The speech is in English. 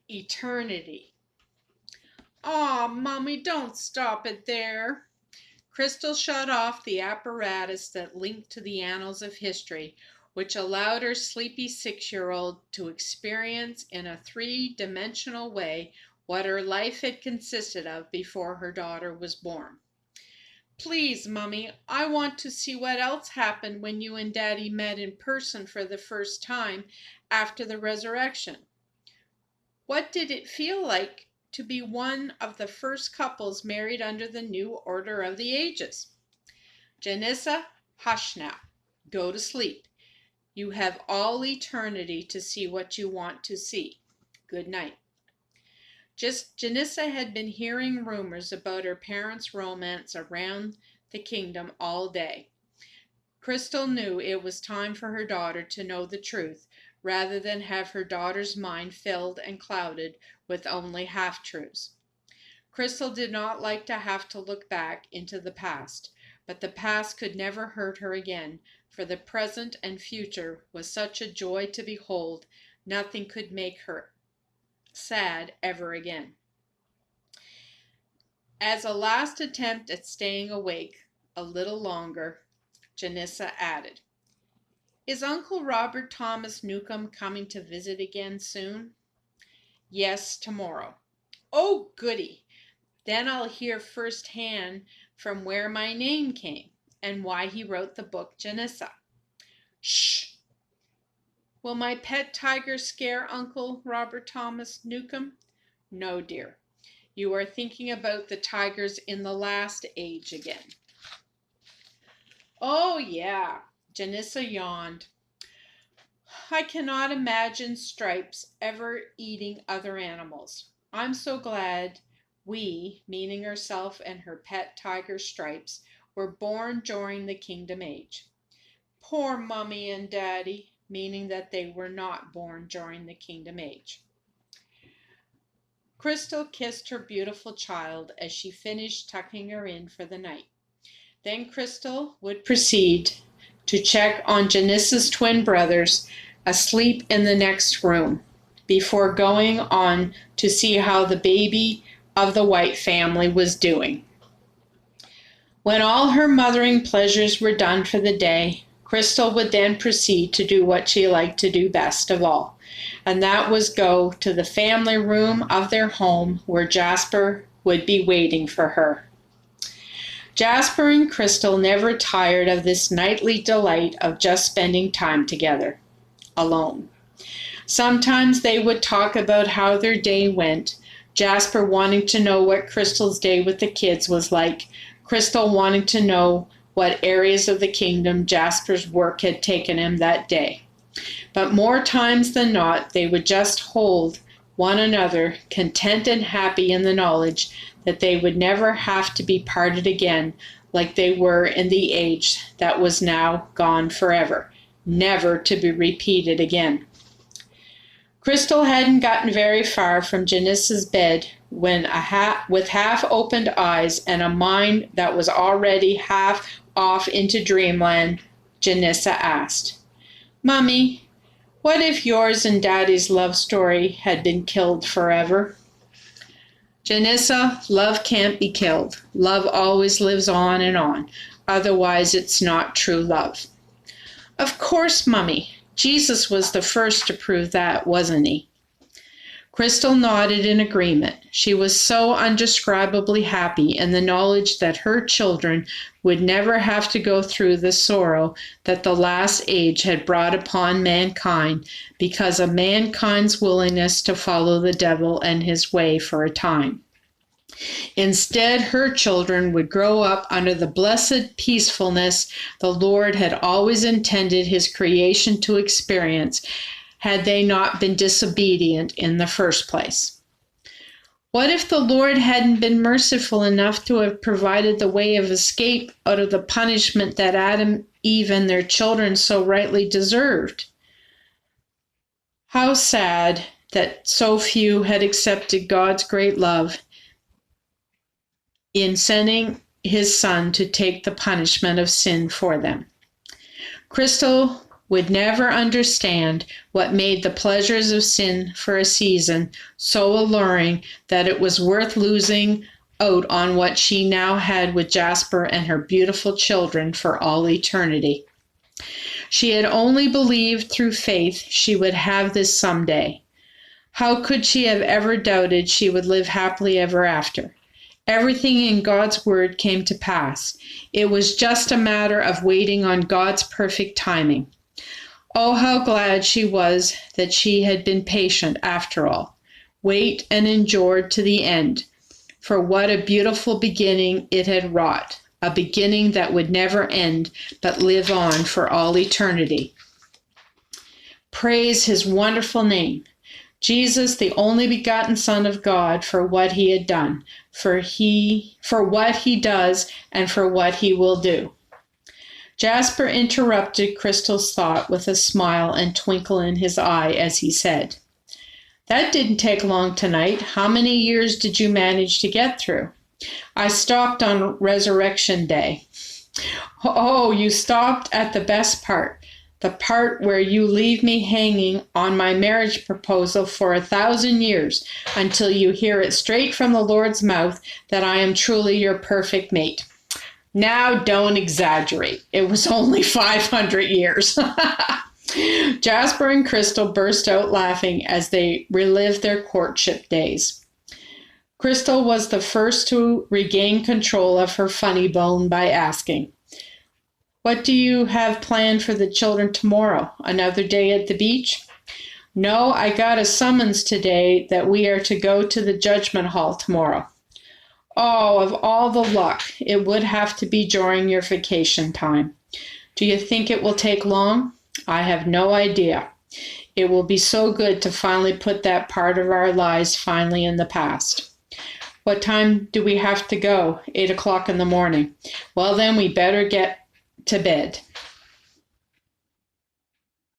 eternity. Aw, Mommy, don't stop it there. Crystal shut off the apparatus that linked to the annals of history, which allowed her sleepy 6-year-old to experience in a three-dimensional way what her life had consisted of before her daughter was born. Please, Mummy, I want to see what else happened when you and Daddy met in person for the first time after the resurrection. What did it feel like to be one of the first couples married under the new order of the ages? Janissa, hush now. Go to sleep. You have all eternity to see what you want to see. Good night. Janissa had been hearing rumors about her parents' romance around the kingdom all day. Crystal knew it was time for her daughter to know the truth, rather than have her daughter's mind filled and clouded with only half-truths. Crystal did not like to have to look back into the past, but the past could never hurt her again, for the present and future was such a joy to behold, nothing could make her sad ever again. As a last attempt at staying awake a little longer, Janissa added, "Is Uncle Robert Thomas Newcomb coming to visit again soon?" "Yes, tomorrow." "Oh, goody! Then I'll hear firsthand from where my name came, and why he wrote the book Janissa." "Shh! Will my pet tiger scare Uncle Robert Thomas Newcomb?" "No, dear. You are thinking about the tigers in the last age again." "Oh, yeah." Janissa yawned. "I cannot imagine Stripes ever eating other animals. I'm so glad we, meaning herself and her pet tiger Stripes, were born during the Kingdom Age. Poor Mummy and Daddy, meaning that they were not born during the Kingdom Age." Crystal kissed her beautiful child as she finished tucking her in for the night. Then Crystal would proceed to check on Janissa's twin brothers asleep in the next room, before going on to see how the baby of the White family was doing. When all her mothering pleasures were done for the day, Crystal would then proceed to do what she liked to do best of all, and that was go to the family room of their home where Jasper would be waiting for her. Jasper and Crystal never tired of this nightly delight of just spending time together, alone. Sometimes they would talk about how their day went, Jasper wanting to know what Crystal's day with the kids was like, Crystal wanting to know what areas of the kingdom Jasper's work had taken him that day. But more times than not, they would just hold one another, content and happy in the knowledge that they would never have to be parted again like they were in the age that was now gone forever, never to be repeated again. Crystal hadn't gotten very far from Janissa's bed when, with half-opened eyes and a mind that was already half off into dreamland, Janissa asked, "Mummy, what if yours and Daddy's love story had been killed forever?" "Janissa, love can't be killed. Love always lives on and on. Otherwise, it's not true love." "Of course, Mummy. Jesus was the first to prove that, wasn't he?" Crystal nodded in agreement. She was so undescribably happy in the knowledge that her children would never have to go through the sorrow that the last age had brought upon mankind because of mankind's willingness to follow the devil and his way for a time. Instead, her children would grow up under the blessed peacefulness the Lord had always intended his creation to experience, had they not been disobedient in the first place. What if the Lord hadn't been merciful enough to have provided the way of escape out of the punishment that Adam, Eve, and their children so rightly deserved? How sad that so few had accepted God's great love in sending his Son to take the punishment of sin for them. Crystal would never understand what made the pleasures of sin for a season so alluring that it was worth losing out on what she now had with Jasper and her beautiful children for all eternity. She had only believed through faith she would have this someday. How could she have ever doubted she would live happily ever after? Everything in God's word came to pass. It was just a matter of waiting on God's perfect timing. Oh, how glad she was that she had been patient after all. Wait and endured to the end. For what a beautiful beginning it had wrought, a beginning that would never end, but live on for all eternity. Praise his wonderful name. Jesus, the only begotten Son of God, for what he had done, for what he does, and for what he will do. Jasper interrupted Crystal's thought with a smile and twinkle in his eye as he said, "That didn't take long tonight. How many years did you manage to get through?" "I stopped on Resurrection Day." "Oh, you stopped at the best part, the part where you leave me hanging on my marriage proposal for 1,000 years until you hear it straight from the Lord's mouth that I am truly your perfect mate." "Now, don't exaggerate. It was only 500 years. Jasper and Crystal burst out laughing as they relived their courtship days. Crystal was the first to regain control of her funny bone by asking, "What do you have planned for the children tomorrow? Another day at the beach?" "No, I got a summons today that we are to go to the judgment hall tomorrow." "Oh, of all the luck, it would have to be during your vacation time. Do you think it will take long?" "I have no idea. It will be so good to finally put that part of our lives finally in the past." "What time do we have to go?" 8 o'clock in the morning. "Well, then we better get to bed."